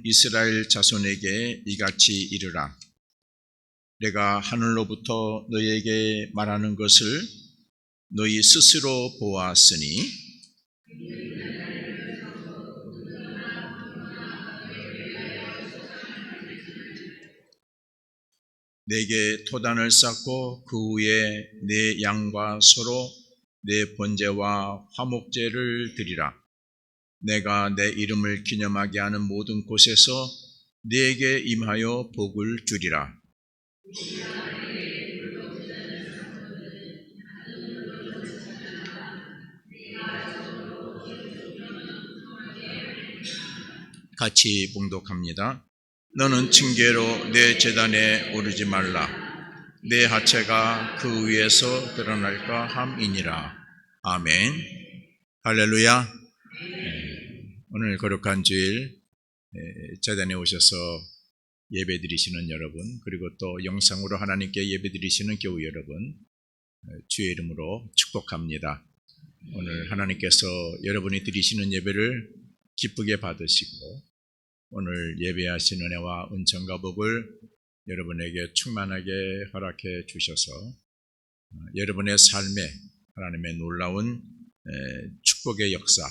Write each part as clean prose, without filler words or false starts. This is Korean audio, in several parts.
이스라엘 자손에게 이같이 이르라. 내가 하늘로부터 너희에게 말하는 것을 너희 스스로 보았으니 내게 토단을 쌓고 그 위에 내 양과 소로 내 번제와 화목제를 드리라. 내가 내 이름을 기념하게 하는 모든 곳에서 네게 임하여 복을 주리라. 같이 봉독합니다. 너는 징계로 내 제단에 오르지 말라. 내 하체가 그 위에서 드러날까 함이니라. 아멘. 할렐루야. 오늘 거룩한 주일 제단에 오셔서 예배드리시는 여러분, 그리고 또 영상으로 하나님께 예배드리시는 교우 여러분, 주의 이름으로 축복합니다. 오늘 하나님께서 여러분이 드리시는 예배를 기쁘게 받으시고 오늘 예배하신 은혜와 은총과 복을 여러분에게 충만하게 허락해 주셔서 여러분의 삶에 하나님의 놀라운 축복의 역사,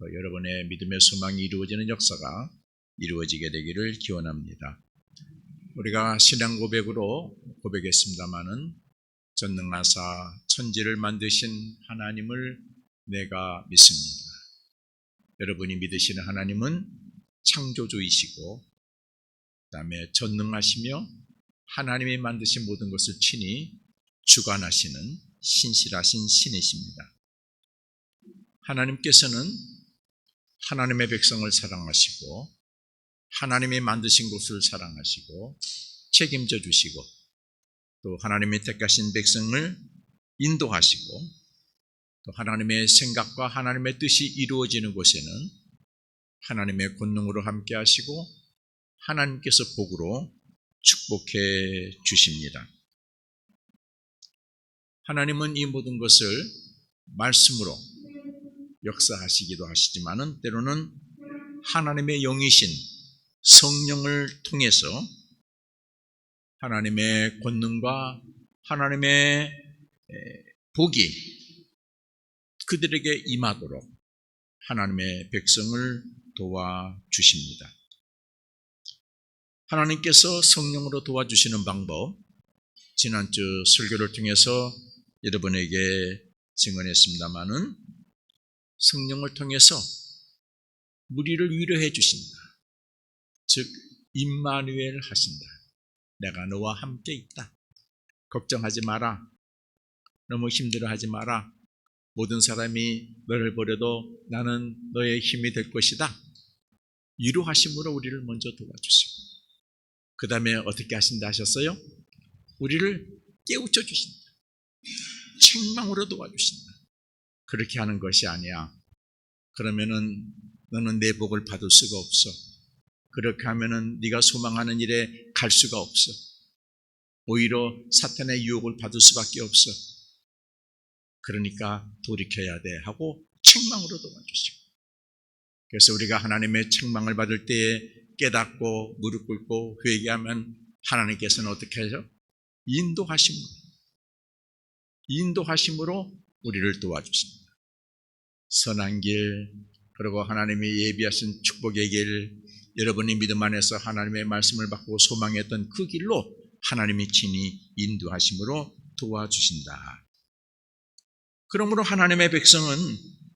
여러분의 믿음의 소망이 이루어지는 역사가 이루어지게 되기를 기원합니다. 우리가 신앙 고백으로 고백했습니다마는 전능하사 천지를 만드신 하나님을 내가 믿습니다. 여러분이 믿으시는 하나님은 창조주이시고 그 다음에 전능하시며 하나님이 만드신 모든 것을 친히 주관하시는 신실하신 신이십니다. 하나님께서는 하나님의 백성을 사랑하시고 하나님이 만드신 곳을 사랑하시고 책임져 주시고 또 하나님이 택하신 백성을 인도하시고 또 하나님의 생각과 하나님의 뜻이 이루어지는 곳에는 하나님의 권능으로 함께 하시고 하나님께서 복으로 축복해 주십니다. 하나님은 이 모든 것을 말씀으로 역사하시기도 하시지만은 때로는 하나님의 영이신 성령을 통해서 하나님의 권능과 하나님의 복이 그들에게 임하도록 하나님의 백성을 도와주십니다. 하나님께서 성령으로 도와주시는 방법, 지난주 설교를 통해서 여러분에게 증언했습니다마는 성령을 통해서 우리를 위로해 주신다. 즉 임마누엘 하신다. 내가 너와 함께 있다. 걱정하지 마라. 너무 힘들어하지 마라. 모든 사람이 너를 버려도 나는 너의 힘이 될 것이다. 위로하심으로 우리를 먼저 도와주시고 그 다음에 어떻게 하신다 하셨어요? 우리를 깨우쳐 주신다. 책망으로 도와주신다. 그렇게 하는 것이 아니야. 그러면은 너는 내 복을 받을 수가 없어. 그렇게 하면은 네가 소망하는 일에 갈 수가 없어. 오히려 사탄의 유혹을 받을 수밖에 없어. 그러니까 돌이켜야 돼 하고 책망으로 도와주시고, 그래서 우리가 하나님의 책망을 받을 때에 깨닫고 무릎 꿇고 회개하면 하나님께서는 어떻게 하죠? 인도하심으로 우리를 도와주십니다. 선한 길, 그리고 하나님이 예비하신 축복의 길, 여러분이 믿음 안에서 하나님의 말씀을 받고 소망했던 그 길로 하나님이 친히 인도하심으로 도와주신다. 그러므로 하나님의 백성은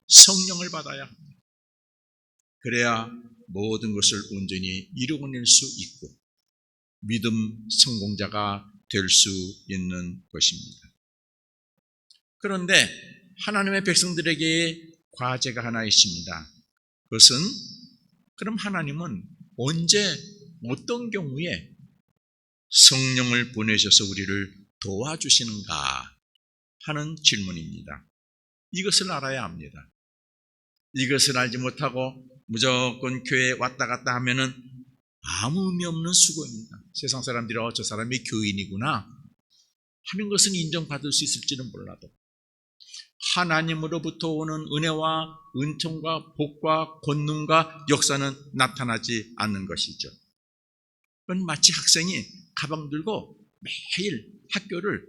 성령을 받아야 합니다. 그래야 모든 것을 온전히 이루어낼 수 있고 믿음 성공자가 될 수 있는 것입니다. 그런데 하나님의 백성들에게 과제가 하나 있습니다. 그것은 그럼 하나님은 언제 어떤 경우에 성령을 보내셔서 우리를 도와주시는가 하는 질문입니다. 이것을 알아야 합니다. 이것을 알지 못하고 무조건 교회에 왔다 갔다 하면은 아무 의미 없는 수고입니다. 세상 사람들이 저 사람이 교인이구나 하는 것은 인정받을 수 있을지는 몰라도 하나님으로부터 오는 은혜와 은총과 복과 권능과 역사는 나타나지 않는 것이죠. 그건 마치 학생이 가방 들고 매일 학교를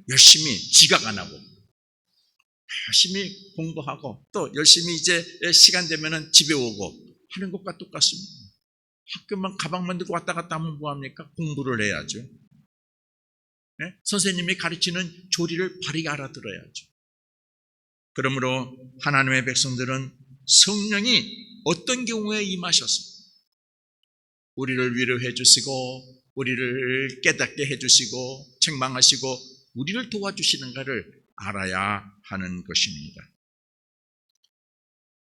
열심히 지각 안 하고 열심히 공부하고 또 열심히 이제 시간 되면은 집에 오고 하는 것과 똑같습니다. 학교만 가방만 들고 왔다 갔다 하면 뭐합니까? 공부를 해야죠. 네? 선생님이 가르치는 조리를 바르게 알아들어야죠. 그러므로 하나님의 백성들은 성령이 어떤 경우에 임하셔서 우리를 위로해 주시고 우리를 깨닫게 해주시고 책망하시고 우리를 도와주시는가를 알아야 하는 것입니다.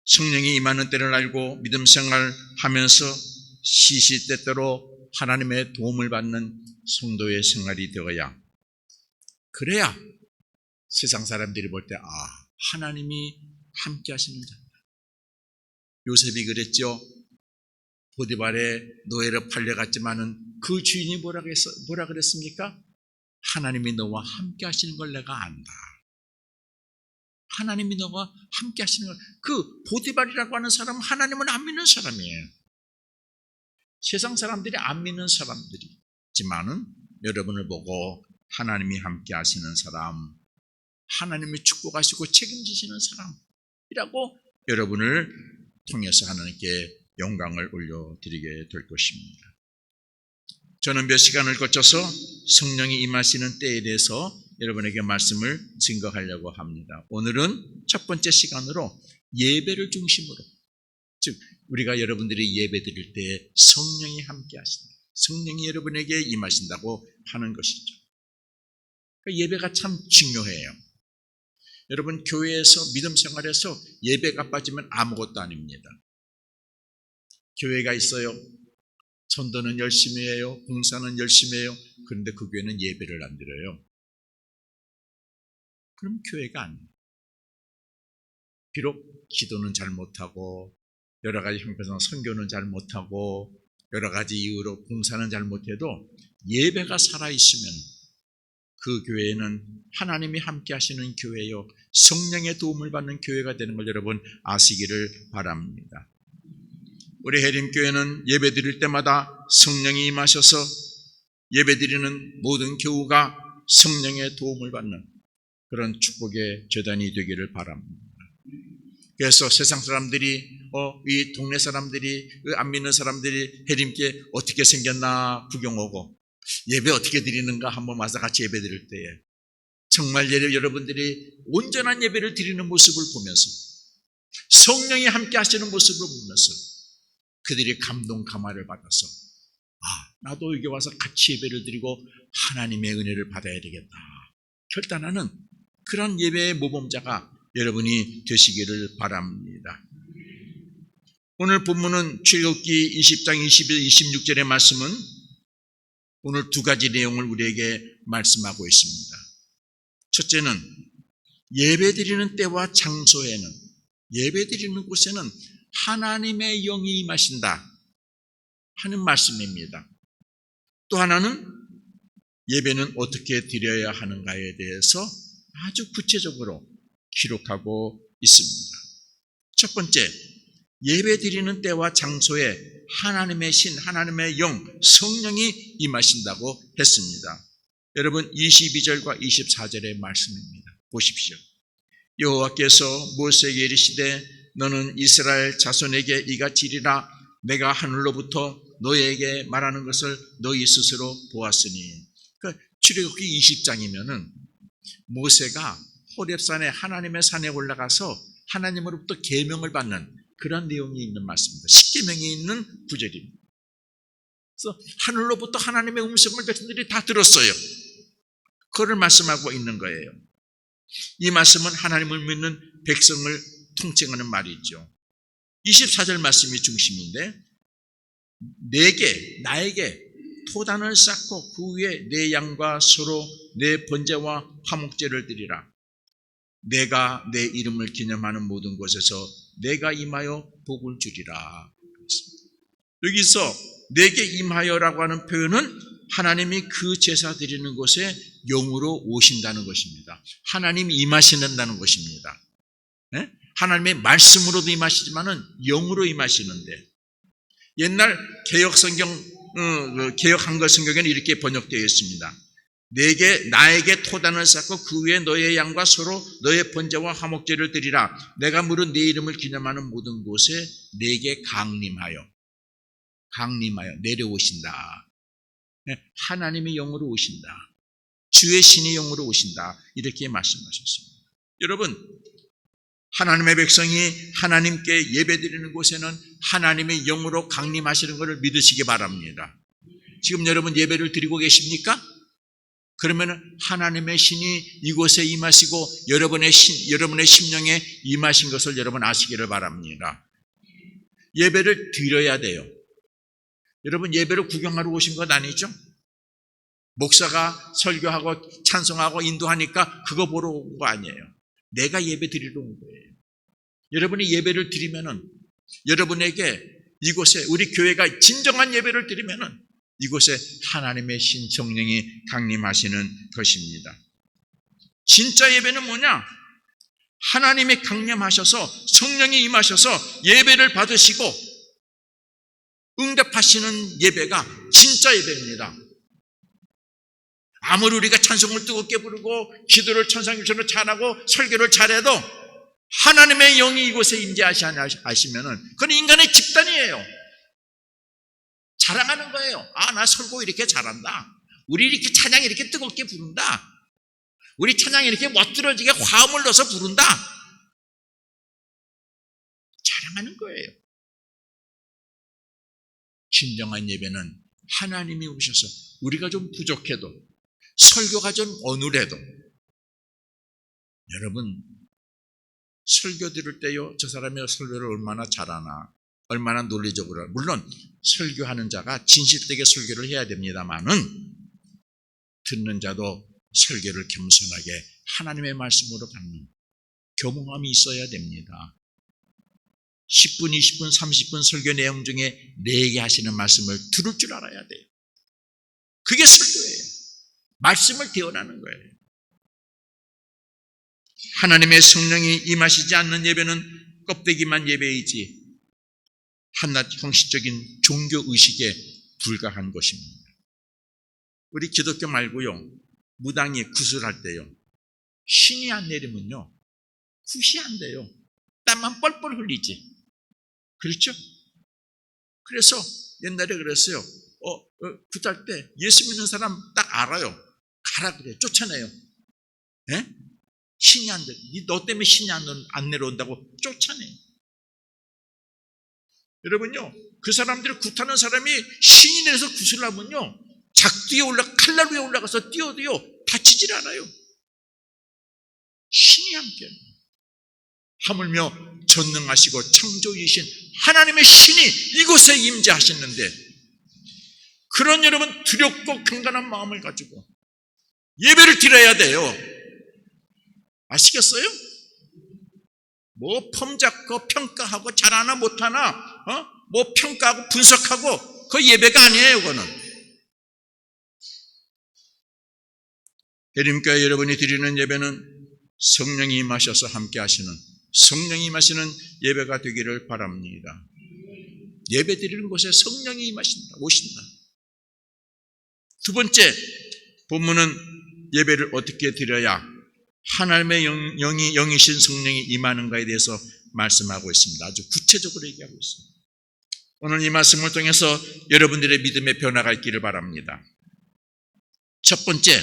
성령이 임하는 때를 알고 믿음 생활하면서 시시때때로 하나님의 도움을 받는 성도의 생활이 되어야, 그래야 세상 사람들이 볼 때 하나님이 함께 하시는 자다. 요셉이 그랬죠. 보디발의 노예로 팔려갔지만은 그 주인이 뭐라 그랬습니까? 하나님이 너와 함께 하시는 걸 내가 안다. 하나님이 너와 함께 하시는 걸, 그 보디발이라고 하는 사람은 하나님은 안 믿는 사람이에요. 세상 사람들이 안 믿는 사람들이지만은 여러분을 보고 하나님이 함께 하시는 사람, 하나님이 축복하시고 책임지시는 사람이라고 여러분을 통해서 하나님께 영광을 올려드리게 될 것입니다. 저는 몇 시간을 거쳐서 성령이 임하시는 때에 대해서 여러분에게 말씀을 증거하려고 합니다. 오늘은 첫 번째 시간으로 예배를 중심으로, 즉 우리가 여러분들이 예배 드릴 때 성령이 함께 하신다, 성령이 여러분에게 임하신다고 하는 것이죠. 예배가 참 중요해요. 여러분 교회에서 믿음 생활에서 예배가 빠지면 아무것도 아닙니다. 교회가 있어요. 전도는 열심히 해요. 봉사는 열심히 해요. 그런데 그 교회는 예배를 안 드려요. 그럼 교회가 아니에요. 비록 기도는 잘 못하고 여러 가지 형편상 선교는 잘 못하고 여러 가지 이유로 봉사는 잘 못해도 예배가 살아있으면 그 교회는 하나님이 함께 하시는 교회요, 성령의 도움을 받는 교회가 되는 걸 여러분 아시기를 바랍니다. 우리 해림교회는 예배 드릴 때마다 성령이 임하셔서 예배 드리는 모든 교우가 성령의 도움을 받는 그런 축복의 재단이 되기를 바랍니다. 그래서 세상 사람들이 이 동네 사람들이 안 믿는 사람들이 해림교회 어떻게 생겼나 구경 오고 예배 어떻게 드리는가 한번 와서 같이 예배 드릴 때에 정말 여러분들이 온전한 예배를 드리는 모습을 보면서 성령이 함께 하시는 모습을 보면서 그들이 감동 감화를 받아서 나도 여기 와서 같이 예배를 드리고 하나님의 은혜를 받아야 되겠다 결단하는 그런 예배의 모범자가 여러분이 되시기를 바랍니다. 오늘 본문은 출애굽기 20장 21-26절의 말씀은 오늘 두 가지 내용을 우리에게 말씀하고 있습니다. 첫째는 예배드리는 때와 장소에는, 예배드리는 곳에는 하나님의 영이 임하신다 하는 말씀입니다. 또 하나는 예배는 어떻게 드려야 하는가에 대해서 아주 구체적으로 기록하고 있습니다. 첫 번째, 예배 드리는 때와 장소에 하나님의 신, 하나님의 영, 성령이 임하신다고 했습니다. 여러분 22절과 24절의 말씀입니다. 보십시오. 여호와께서 모세에게 이르시되 너는 이스라엘 자손에게 이같이 이르라. 내가 하늘로부터 너에게 말하는 것을 너희 스스로 보았으니. 출애굽기 20장이면은 모세가 호렙산에 하나님의 산에 올라가서 하나님으로부터 계명을 받는 그런 내용이 있는 말씀입니다. 십계명이 있는 구절입니다. 그래서 하늘로부터 하나님의 음성을 백성들이 다 들었어요. 그걸 말씀하고 있는 거예요. 이 말씀은 하나님을 믿는 백성을 통칭하는 말이죠. 24절 말씀이 중심인데 나에게 토단을 쌓고 그 위에 내 양과 소로 내 번제와 화목제를 드리라. 내가 내 이름을 기념하는 모든 곳에서 내가 임하여 복을 주리라. 여기서 내게 임하여라고 하는 표현은 하나님이 그 제사 드리는 곳에 영으로 오신다는 것입니다. 하나님이 임하신다는 것입니다. 네? 하나님의 말씀으로도 임하시지만은 영으로 임하시는데, 옛날 개역 성경, 개역 한글 성경에는 이렇게 번역되어 있습니다. 나에게 토단을 쌓고 그 위에 너의 양과 소로 너의 번제와 화목제를 드리라. 내가 물은 내 이름을 기념하는 모든 곳에 내게 강림하여 내려오신다. 하나님의 영으로 오신다. 주의 신의 영으로 오신다. 이렇게 말씀하셨습니다. 여러분, 하나님의 백성이 하나님께 예배드리는 곳에는 하나님의 영으로 강림하시는 것을 믿으시기 바랍니다. 지금 여러분 예배를 드리고 계십니까? 그러면 하나님의 신이 이곳에 임하시고 여러분의 심령에 임하신 것을 여러분 아시기를 바랍니다. 예배를 드려야 돼요. 여러분 예배를 구경하러 오신 것 아니죠? 목사가 설교하고 찬송하고 인도하니까 그거 보러 온 거 아니에요. 내가 예배 드리러 온 거예요. 여러분이 예배를 드리면은, 여러분에게 이곳에 우리 교회가 진정한 예배를 드리면은 이곳에 하나님의 신 성령이 강림하시는 것입니다. 진짜 예배는 뭐냐? 하나님이 강림하셔서 성령이 임하셔서 예배를 받으시고 응답하시는 예배가 진짜 예배입니다. 아무리 우리가 찬송을 뜨겁게 부르고 기도를 천상유천으로 잘하고 설교를 잘해도 하나님의 영이 이곳에 임재하시면은 그건 인간의 집단이에요. 자랑하는 거예요. 아, 나 설교 이렇게 잘한다. 우리 이렇게 찬양 이렇게 뜨겁게 부른다. 우리 찬양 이렇게 멋들어지게 화음을 넣어서 부른다. 자랑하는 거예요. 진정한 예배는 하나님이 오셔서 우리가 좀 부족해도, 설교가 좀 어눌해도, 여러분 설교 들을 때요, 저 사람이 설교를 얼마나 잘하나, 얼마나 논리적으로 하나. 물론 설교하는 자가 진실되게 설교를 해야 됩니다만은 듣는 자도 설교를 겸손하게 하나님의 말씀으로 받는 교몽함이 있어야 됩니다. 10분, 20분, 30분 설교 내용 중에 내게 하시는 말씀을 들을 줄 알아야 돼요. 그게 설교예요. 말씀을 대언하는 거예요. 하나님의 성령이 임하시지 않는 예배는 껍데기만 예배이지 한낱 형식적인 종교의식에 불과한 것입니다. 우리 기독교 말고요, 무당이 구슬할 때요, 신이 안 내리면요 굿이 안 돼요. 땀만 뻘뻘 흘리지. 그렇죠? 그래서 옛날에 그랬어요. 굿할 때 예수 믿는 사람 딱 알아요. 가라 그래, 쫓아내요. 예? 신이 안 돼. 너 때문에 신이 안 내려온다고 쫓아내. 여러분요, 그 사람들이 굿하는 사람이 신이 내려서 굿을 하면요, 작두에 칼날 위에 올라가서 뛰어도요 다치질 않아요. 신이 함께. 하물며 전능하시고 창조이신 하나님의 신이 이곳에 임재하시는데, 그런 여러분 두렵고 강건한 마음을 가지고 예배를 드려야 돼요. 아시겠어요? 뭐 폼 잡고 평가하고 잘하나 못하나 뭐 평가하고 분석하고 그 예배가 아니에요. 그거는 예림교회 여러분이 드리는 예배는 성령이 임하셔서 함께 하시는, 성령이 임하시는 예배가 되기를 바랍니다. 예배 드리는 곳에 성령이 임하신다, 오신다. 두 번째, 본문은 예배를 어떻게 드려야 하나님의 영이신 성령이 임하는가에 대해서 말씀하고 있습니다. 아주 구체적으로 얘기하고 있습니다. 오늘 이 말씀을 통해서 여러분들의 믿음의 변화가 있기를 바랍니다. 첫 번째,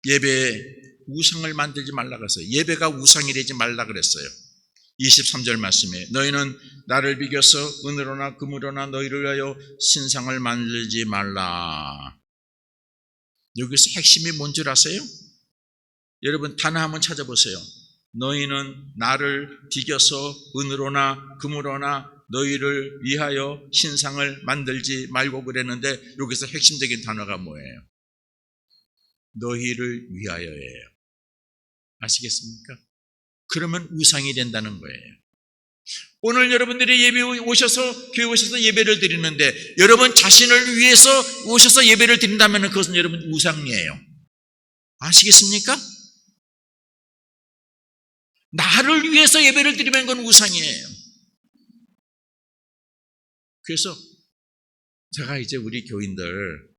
예배에 우상을 만들지 말라 그랬어요. 예배가 우상이 되지 말라 그랬어요. 23절 말씀에 너희는 나를 비교서 은으로나 금으로나 너희를 위하여 신상을 만들지 말라. 여기서 핵심이 뭔 줄 아세요? 여러분 단어 한번 찾아보세요. 너희는 나를 비교서 은으로나 금으로나 너희를 위하여 신상을 만들지 말고 그랬는데, 여기서 핵심적인 단어가 뭐예요? 너희를 위하여예요. 아시겠습니까? 그러면 우상이 된다는 거예요. 오늘 여러분들이 예배 오셔서 교회 오셔서 예배를 드리는데 여러분 자신을 위해서 오셔서 예배를 드린다면 그것은 여러분 우상이에요. 아시겠습니까? 나를 위해서 예배를 드리면 그건 우상이에요. 그래서 제가 이제 우리 교인들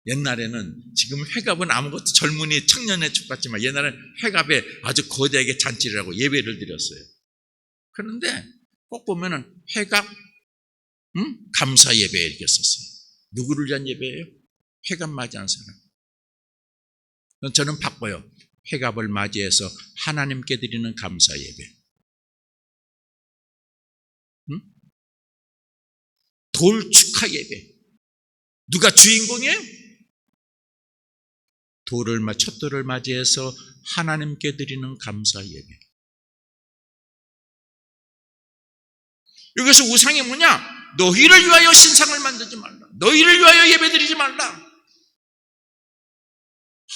옛날에는 지금 회갑은 아무것도 젊은이 청년의 축 같지만 옛날에는 회갑에 아주 거대하게 잔치를 하고 예배를 드렸어요. 그런데 꼭 보면은 회갑 감사 예배 이렇게 썼어요. 누구를 위한 예배예요? 회갑 맞이하는 사람. 저는 바꿔요. 회갑을 맞이해서 하나님께 드리는 감사 예배. 돌 축하 예배. 누가 주인공이에요? 첫 돌을 맞이해서 하나님께 드리는 감사 예배. 여기서 우상이 뭐냐? 너희를 위하여 신상을 만들지 말라. 너희를 위하여 예배 드리지 말라.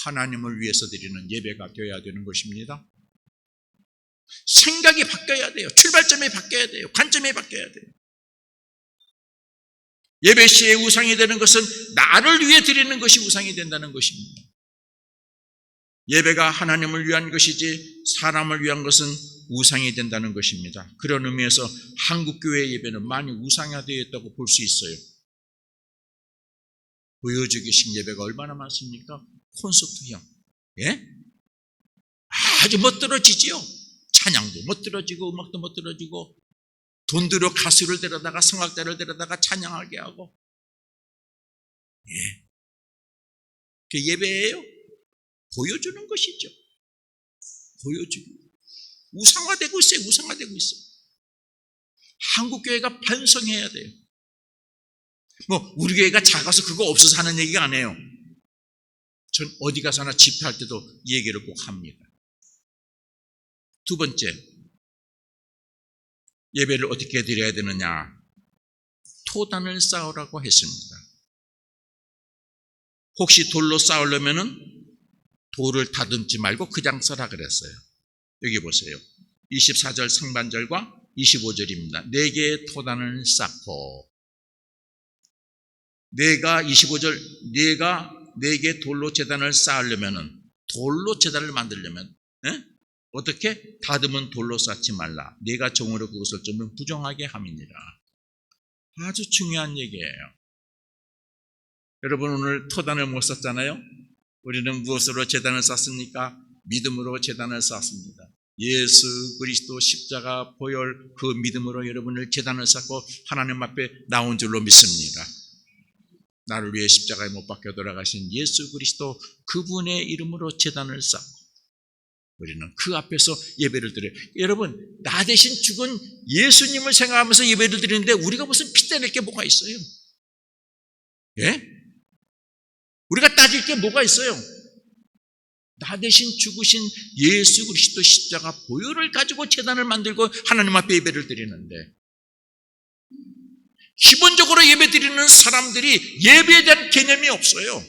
하나님을 위해서 드리는 예배가 되어야 되는 것입니다. 생각이 바뀌어야 돼요. 출발점이 바뀌어야 돼요. 관점이 바뀌어야 돼요. 예배 시에 우상이 되는 것은 나를 위해 드리는 것이 우상이 된다는 것입니다. 예배가 하나님을 위한 것이지 사람을 위한 것은 우상이 된다는 것입니다. 그런 의미에서 한국교회 예배는 많이 우상화되어 있다고 볼 수 있어요. 보여주기식 예배가 얼마나 많습니까? 콘서트형. 예? 아주 멋들어지지요. 찬양도 멋들어지고 음악도 멋들어지고 돈 들여 가수를 데려다가 성악대를 데려다가 찬양하게 하고. 예. 그 예배예요. 보여주는 것이죠. 보여주고. 우상화되고 있어요. 우상화되고 있어요. 한국교회가 반성해야 돼요. 우리 교회가 작아서 그거 없어서 하는 얘기가 아니에요. 전 어디 가서나 집회할 때도 이 얘기를 꼭 합니다. 두 번째, 예배를 어떻게 드려야 되느냐? 토단을 쌓으라고 했습니다. 혹시 돌로 쌓으려면은 돌을 다듬지 말고 그냥 써라 그랬어요. 여기 보세요. 24절 상반절과 25절입니다. 4개의 토단을 쌓고 내가 25절 내가 4개 돌로 제단을 쌓으려면은 돌로 제단을 만들려면 어떻게? 다듬은 돌로 쌓지 말라. 네가 종으로 그것을 좀 부정하게 함이니라. 아주 중요한 얘기예요. 여러분 오늘 토단을 못 쌓잖아요. 우리는 무엇으로 제단을 쌓습니까? 믿음으로 제단을 쌓습니다. 예수 그리스도 십자가 보혈 그 믿음으로 여러분을 제단을 쌓고 하나님 앞에 나온 줄로 믿습니다. 나를 위해 십자가에 못 박혀 돌아가신 예수 그리스도 그분의 이름으로 제단을 쌓고 우리는 그 앞에서 예배를 드려요. 여러분 나 대신 죽은 예수님을 생각하면서 예배를 드리는데 우리가 무슨 핏대낼 게 뭐가 있어요? 예? 우리가 따질 게 뭐가 있어요? 나 대신 죽으신 예수 그리스도 십자가 보혈을 가지고 제단을 만들고 하나님 앞에 예배를 드리는데 기본적으로 예배 드리는 사람들이 예배에 대한 개념이 없어요.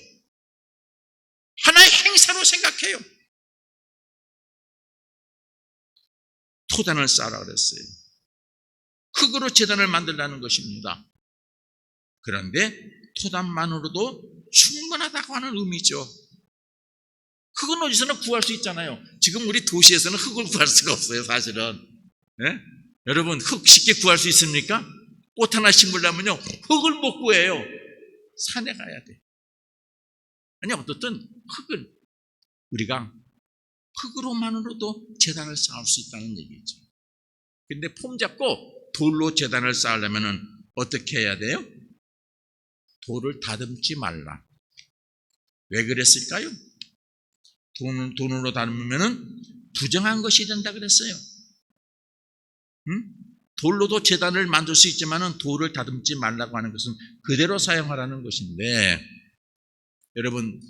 하나의 행사로 생각해요. 토단을 쌓으라 그랬어요. 흙으로 제단을 만들라는 것입니다. 그런데 토단만으로도 충분하다고 하는 의미죠. 흙은 어디서나 구할 수 있잖아요. 지금 우리 도시에서는 흙을 구할 수가 없어요, 사실은. 네? 여러분, 흙 쉽게 구할 수 있습니까? 꽃 하나 심으려면요, 흙을 못 구해요. 산에 가야 돼. 아니, 어떻든 흙을 우리가 흙으로만으로도 제단을 쌓을 수 있다는 얘기죠. 근데 폼 잡고 돌로 제단을 쌓으려면 어떻게 해야 돼요? 돌을 다듬지 말라. 왜 그랬을까요? 돈으로 다듬으면 부정한 것이 된다 그랬어요. 돌로도 제단을 만들 수 있지만 돌을 다듬지 말라고 하는 것은 그대로 사용하라는 것인데 여러분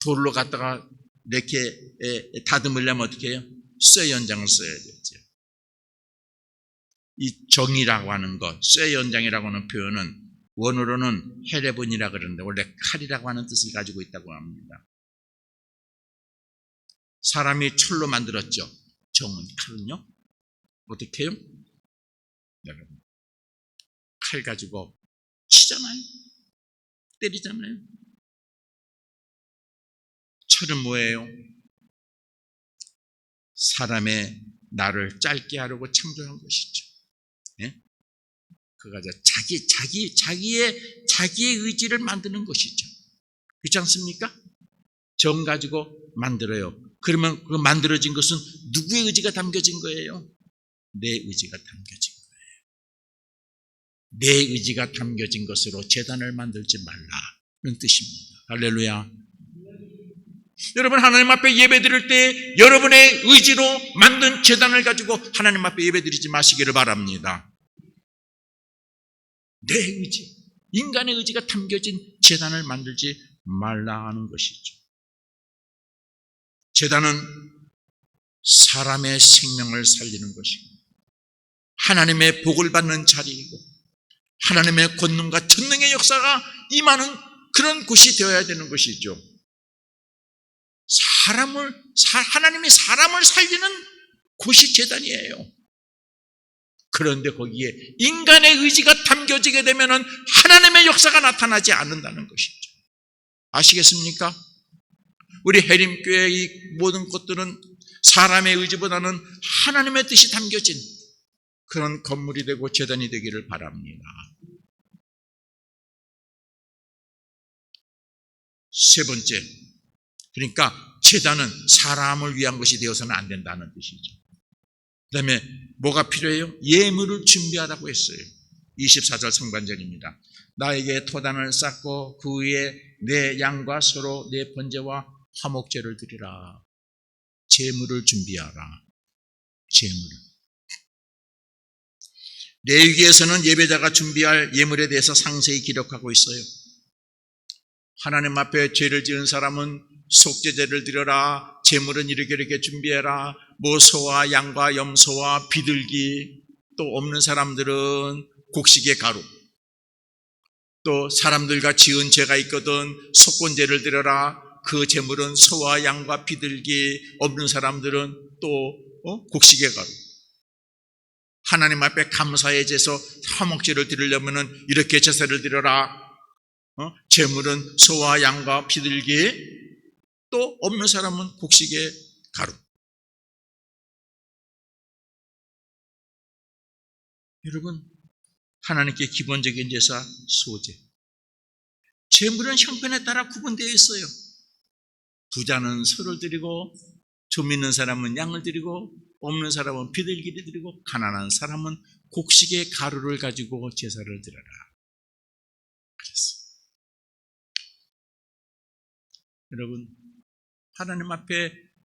돌로 갖다가 이렇게 다듬으려면 어떻게 해요? 쇠 연장을 써야겠죠. 이 정이라고 하는 것, 쇠 연장이라고 하는 표현은 원어로는 헤레본이라고 그러는데 원래 칼이라고 하는 뜻을 가지고 있다고 합니다. 사람이 철로 만들었죠. 정은 칼은요. 어떻게 해요? 여러분, 칼 가지고 치잖아요. 때리잖아요. 철은 뭐예요? 사람의 나를 짧게 하려고 창조한 것이죠. 예? 그가 자기의 의지를 만드는 것이죠. 그렇지 않습니까? 정 가지고 만들어요. 그러면 그 만들어진 것은 누구의 의지가 담겨진 거예요? 내 의지가 담겨진 거예요. 내 의지가 담겨진 것으로 제단을 만들지 말라. 그런 뜻입니다. 할렐루야. 여러분, 하나님 앞에 예배 드릴 때 여러분의 의지로 만든 제단을 가지고 하나님 앞에 예배 드리지 마시기를 바랍니다. 내 의지, 인간의 의지가 담겨진 제단을 만들지 말라 하는 것이죠. 제단은 사람의 생명을 살리는 것이고 하나님의 복을 받는 자리이고 하나님의 권능과 전능의 역사가 임하는 그런 곳이 되어야 되는 것이죠. 하나님이 사람을 살리는 곳이 제단이에요. 그런데 거기에 인간의 의지가 담겨지게 되면 하나님의 역사가 나타나지 않는다는 것이죠. 아시겠습니까? 우리 해림교회의 이 모든 것들은 사람의 의지보다는 하나님의 뜻이 담겨진 그런 건물이 되고 제단이 되기를 바랍니다. 세 번째, 그러니까 제단은 사람을 위한 것이 되어서는 안 된다는 뜻이죠. 그 다음에 뭐가 필요해요? 예물을 준비하라고 했어요. 24절 상반절입니다. 나에게 토단을 쌓고 그 위에 내 양과 소로 내 번제와 화목제를 드리라. 제물을 준비하라. 제물을. 레위기에서는 예배자가 준비할 예물에 대해서 상세히 기록하고 있어요. 하나님 앞에 죄를 지은 사람은 속죄제를 드려라. 제물은 이렇게 준비해라. 뭐 소와 양과 염소와 비둘기, 또 없는 사람들은 곡식의 가루, 또 사람들과 지은 죄가 있거든 속건제를 드려라. 그 제물은 소와 양과 비둘기, 없는 사람들은 또 곡식의 가루. 하나님 앞에 감사의 제서 화목제를 드리려면 이렇게 제사를 드려라. 제물은 소와 양과 비둘기, 또 없는 사람은 곡식의 가루. 여러분, 하나님께 기본적인 제사 소제. 제물은 형편에 따라 구분되어 있어요. 부자는 소를 드리고 좀 있는 사람은 양을 드리고 없는 사람은 비둘기를 드리고 가난한 사람은 곡식의 가루를 가지고 제사를 드려라. 그랬어요. 여러분, 하나님 앞에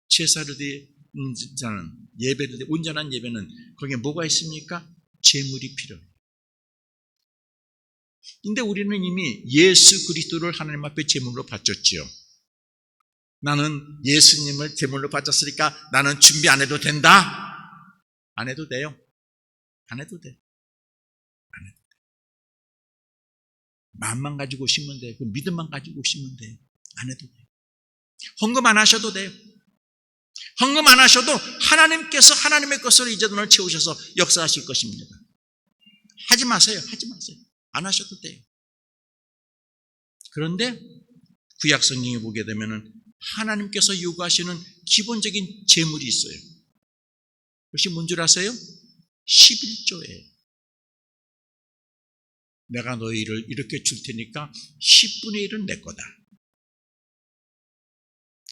제사를 드리는 예배를 온전한 예배는 거기에 뭐가 있습니까? 제물이 필요해요. 근데 우리는 이미 예수 그리스도를 하나님 앞에 제물로 바쳤지요. 나는 예수님을 제물로 바쳤으니까 나는 준비 안 해도 된다? 안 해도 돼요. 안 해도 돼. 안 해도 돼. 마음만 가지고 오시면 돼요. 그 믿음만 가지고 오시면 돼요. 안 해도 돼요. 헌금 안 하셔도 돼요. 헌금 안 하셔도 하나님께서 하나님의 것으로 이 제단을 채우셔서 역사하실 것입니다. 하지 마세요. 하지 마세요. 안 하셔도 돼요. 그런데 구약 성경에 보게 되면 하나님께서 요구하시는 기본적인 제물이 있어요. 그것이 뭔 줄 아세요? 11조예요. 내가 너희를 이렇게 줄 테니까 10분의 1은 내 거다.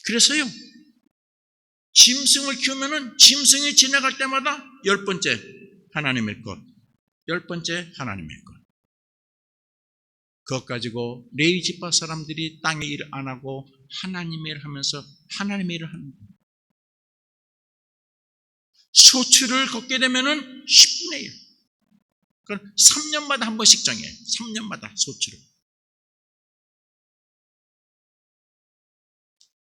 그래서요, 짐승을 키우면은 짐승이 지나갈 때마다 10번째 하나님의 것, 10번째 하나님의 것. 그것 가지고 레위 지파 사람들이 땅의 일을 안 하고 하나님의 일을 하면서 하나님의 일을 하는 거예요. 소출을 걷게 되면은 10분의 1. 그건 3년마다 한 번씩 정해요. 3년마다 소출을.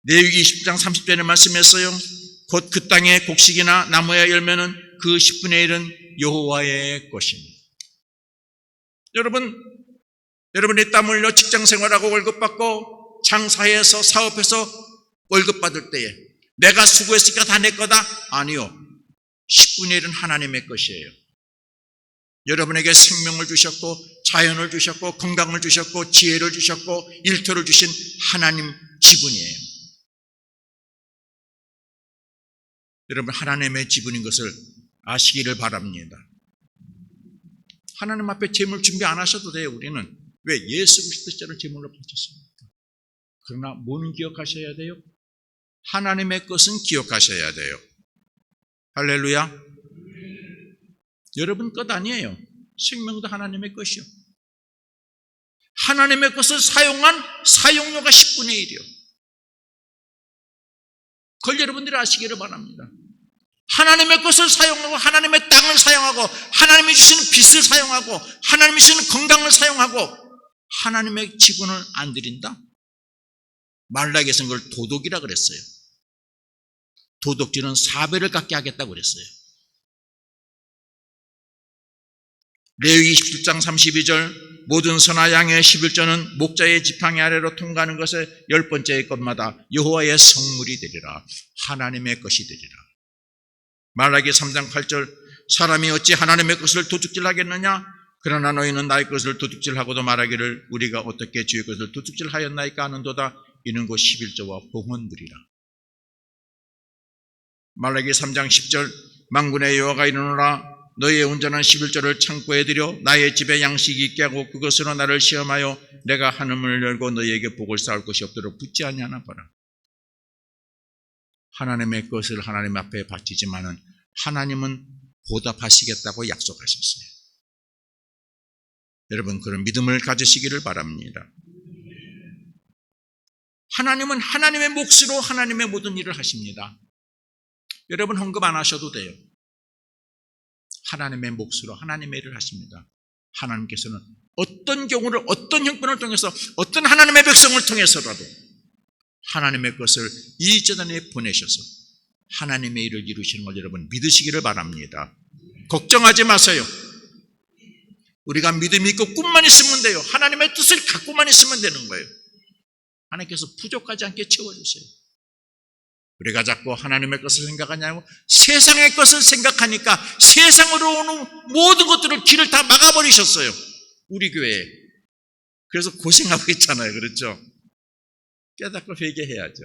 레위기 20장 30절에 말씀했어요. 곧 그 땅의 곡식이나 나무의 열매는 그 10분의 1은 여호와의 것입니다. 여러분이 땀 흘려 직장 생활하고 월급 받고 장사해서 사업해서 월급 받을 때에 내가 수고했으니까 다 내 거다? 아니요. 10분의 1은 하나님의 것이에요. 여러분에게 생명을 주셨고 자연을 주셨고 건강을 주셨고 지혜를 주셨고 일터를 주신 하나님 지분이에요. 여러분, 하나님의 지분인 것을 아시기를 바랍니다. 하나님 앞에 제물 준비 안 하셔도 돼요. 우리는 왜? 예수 그리스도처럼 제물로 바쳤습니까? 그러나 뭐는 기억하셔야 돼요? 하나님의 것은 기억하셔야 돼요. 할렐루야. 여러분 것 아니에요. 생명도 하나님의 것이요. 하나님의 것을 사용한 사용료가 10분의 1이요. 그걸 여러분들이 아시기를 바랍니다. 하나님의 것을 사용하고 하나님의 땅을 사용하고 하나님이 주시는 빛을 사용하고 하나님이 주시는 건강을 사용하고 하나님의 지분을 안 드린다? 말라기에서는 그걸 도덕이라 그랬어요. 도덕질은 4배를 깎게 하겠다고 그랬어요. 레위기 17장 32절 모든 선와 양의 11조는 목자의 지팡이 아래로 통과하는 것의 10번째 것마다 여호와의 성물이 되리라. 하나님의 것이 되리라. 말라기 3장 8절 사람이 어찌 하나님의 것을 도둑질하겠느냐? 그러나 너희는 나의 것을 도둑질하고도 말하기를 우리가 어떻게 주의 것을 도둑질하였나이까 하는도다. 이는 곧 11조와 봉헌물이라. 말라기 3장 10절 만군의 여호와가 이르노라 너희의 온전한 11조를 창고에 들여 나의 집에 양식이 있게 하고 그것으로 나를 시험하여 내가 하늘문을 열고 너희에게 복을 쌓을 것이 없도록 붙지 아니하나 봐라. 하나님의 것을 하나님 앞에 바치지만은 하나님은 보답하시겠다고 약속하셨어요. 여러분, 그런 믿음을 가지시기를 바랍니다. 하나님은 하나님의 몫으로 하나님의 모든 일을 하십니다. 여러분, 헌금 안 하셔도 돼요. 하나님의 몫으로 하나님의 일을 하십니다. 하나님께서는 어떤 경우를 어떤 형편을 통해서 어떤 하나님의 백성을 통해서라도 하나님의 것을 이 재단에 보내셔서 하나님의 일을 이루시는 걸 여러분 믿으시기를 바랍니다. 걱정하지 마세요. 우리가 믿음이 있고 꿈만 있으면 돼요. 하나님의 뜻을 갖고만 있으면 되는 거예요. 하나님께서 부족하지 않게 채워주세요. 우리가 자꾸 하나님의 것을 생각하냐고 세상의 것을 생각하니까 세상으로 오는 모든 것들을 길을 다 막아버리셨어요. 우리 교회에. 그래서 고생하고 있잖아요. 그렇죠? 깨닫고 회개해야죠.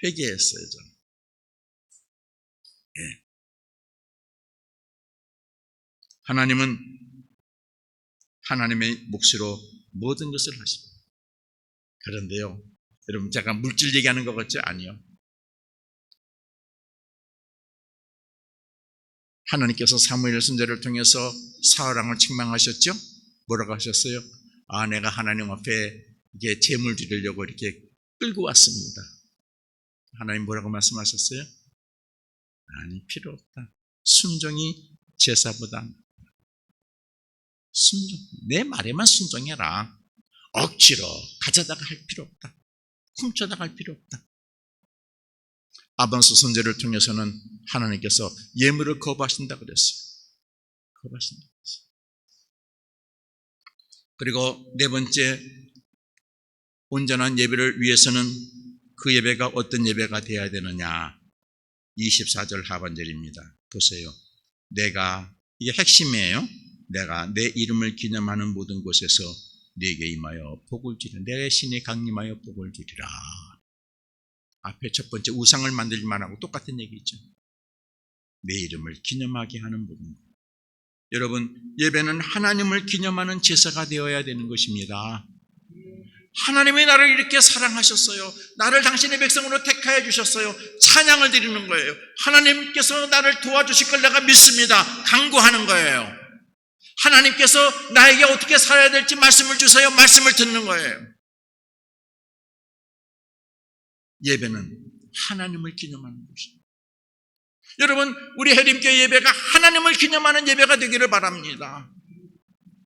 회개했어요. 저는. 예. 하나님은 하나님의 몫으로 모든 것을 하십니다. 그런데요, 여러분 제가 물질 얘기하는 것 같지? 아니요. 하나님께서 사무엘 선지자를 통해서 사울왕을 책망하셨죠? 뭐라고 하셨어요? 아, 내가 하나님 앞에 이게 제물 드리려고 이렇게 끌고 왔습니다. 하나님 뭐라고 말씀하셨어요? 아니, 필요 없다. 순종이 제사보다 순종. 내 말에만 순종해라. 억지로 가져다가 할 필요 없다. 훔쳐다가 할 필요 없다. 아반스 선지자를 통해서는 하나님께서 예물을 거부하신다 그랬어요. 거부하신다 그랬어요. 그리고 네 번째, 온전한 예배를 위해서는 그 예배가 어떤 예배가 되어야 되느냐? 24절 하반절입니다. 보세요. 내가, 이게 핵심이에요. 내가 내 이름을 기념하는 모든 곳에서 네게 임하여 복을 주리라. 내 신이 강림하여 복을 주리라. 앞에 첫 번째 우상을 만들지 말라고 똑같은 얘기죠. 내 이름을 기념하게 하는 모든 것. 여러분, 예배는 하나님을 기념하는 제사가 되어야 되는 것입니다. 하나님이 나를 이렇게 사랑하셨어요. 나를 당신의 백성으로 택하여 주셨어요. 찬양을 드리는 거예요. 하나님께서 나를 도와주실 걸 내가 믿습니다. 간구하는 거예요. 하나님께서 나에게 어떻게 살아야 될지 말씀을 주세요. 말씀을 듣는 거예요. 예배는 하나님을 기념하는 것입니다. 여러분, 우리 해림교회 예배가 하나님을 기념하는 예배가 되기를 바랍니다.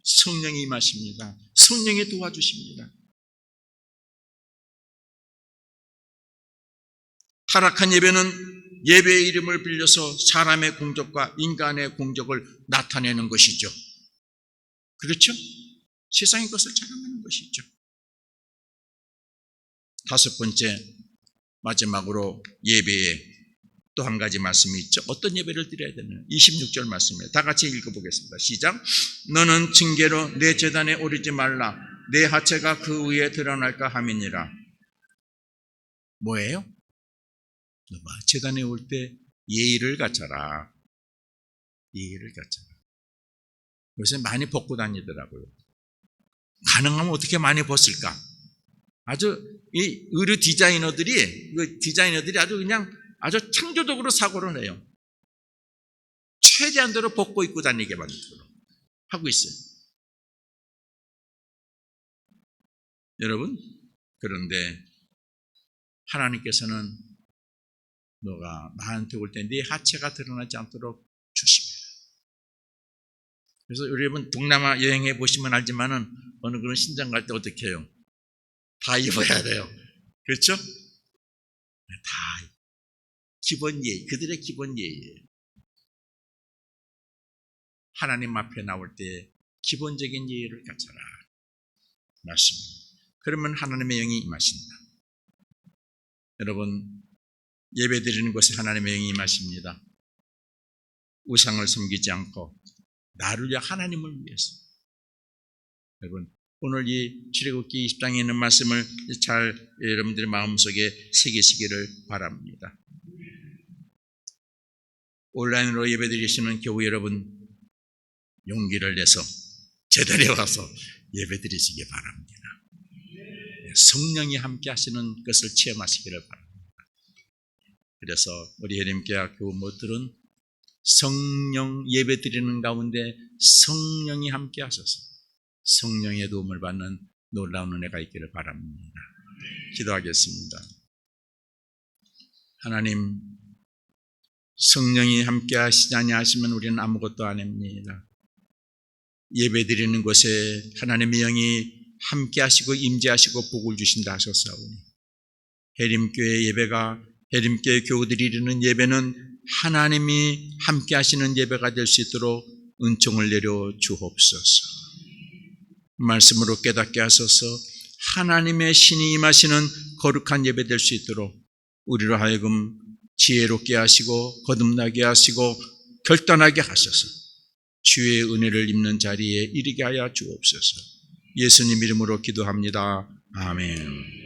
성령이 임하십니다. 성령이 도와주십니다. 타락한 예배는 예배의 이름을 빌려서 사람의 공적과 인간의 공적을 나타내는 것이죠. 그렇죠? 세상의 것을 자랑하는 것이죠. 다섯 번째, 마지막으로 예배의 또 한 가지 말씀이 있죠. 어떤 예배를 드려야 되는 26절 말씀이에요. 다 같이 읽어보겠습니다. 시작. 너는 징계로 내 제단에 오르지 말라. 내 하체가 그 위에 드러날까 함이니라. 뭐예요? 제단에 올 때 예의를 갖춰라. 예의를 갖춰라. 요새 많이 벗고 다니더라고요. 가능하면 어떻게 많이 벗을까? 아주 이 의류 디자이너들이 아주 그냥 아주 창조적으로 사고를 내요. 최대한대로 벗고 입고 다니게 만들도록 하고 있어요. 여러분, 그런데 하나님께서는 너가 나한테 올 때 네 하체가 드러나지 않도록 조심해라. 그래서 여러분 동남아 여행해 보시면 알지만은 어느 그런 신장 갈 때 어떻게 해요? 다 입어야 돼요. 그렇죠? 다 기본 예의, 그들의 기본 예의예요. 하나님 앞에 나올 때 기본적인 예의를 갖춰라. 말씀입니다. 그러면 하나님의 영이 임하신다. 여러분, 예배 드리는 곳에 하나님의 영이 임하십니다. 우상을 섬기지 않고 나를 위해 하나님을 위해서. 여러분, 오늘 이 출애굽기 20장에 있는 말씀을 잘 여러분들의 마음속에 새기시기를 바랍니다. 온라인으로 예배 드리시는 교우 여러분, 용기를 내서 제자리에 와서 예배 드리시기 바랍니다. 성령이 함께 하시는 것을 체험하시기를 바랍니다. 그래서 우리 해림교회 교우 모두는 성령 예배 드리는 가운데 성령이 함께 하셔서 성령의 도움을 받는 놀라운 은혜가 있기를 바랍니다. 기도하겠습니다. 하나님, 성령이 함께 하시자니 하시면 우리는 아무것도 안 합니다. 예배 드리는 곳에 하나님의 영이 함께 하시고 임재하시고 복을 주신다 하셨사오니 해림교회 예배가 해림교회 교우들이 이루는 예배는 하나님이 함께 하시는 예배가 될 수 있도록 은총을 내려 주옵소서. 말씀으로 깨닫게 하소서. 하나님의 신이 임하시는 거룩한 예배 될 수 있도록 우리로 하여금 지혜롭게 하시고 거듭나게 하시고 결단하게 하셔서 주의 은혜를 입는 자리에 이르게 하여 주옵소서. 예수님 이름으로 기도합니다. 아멘.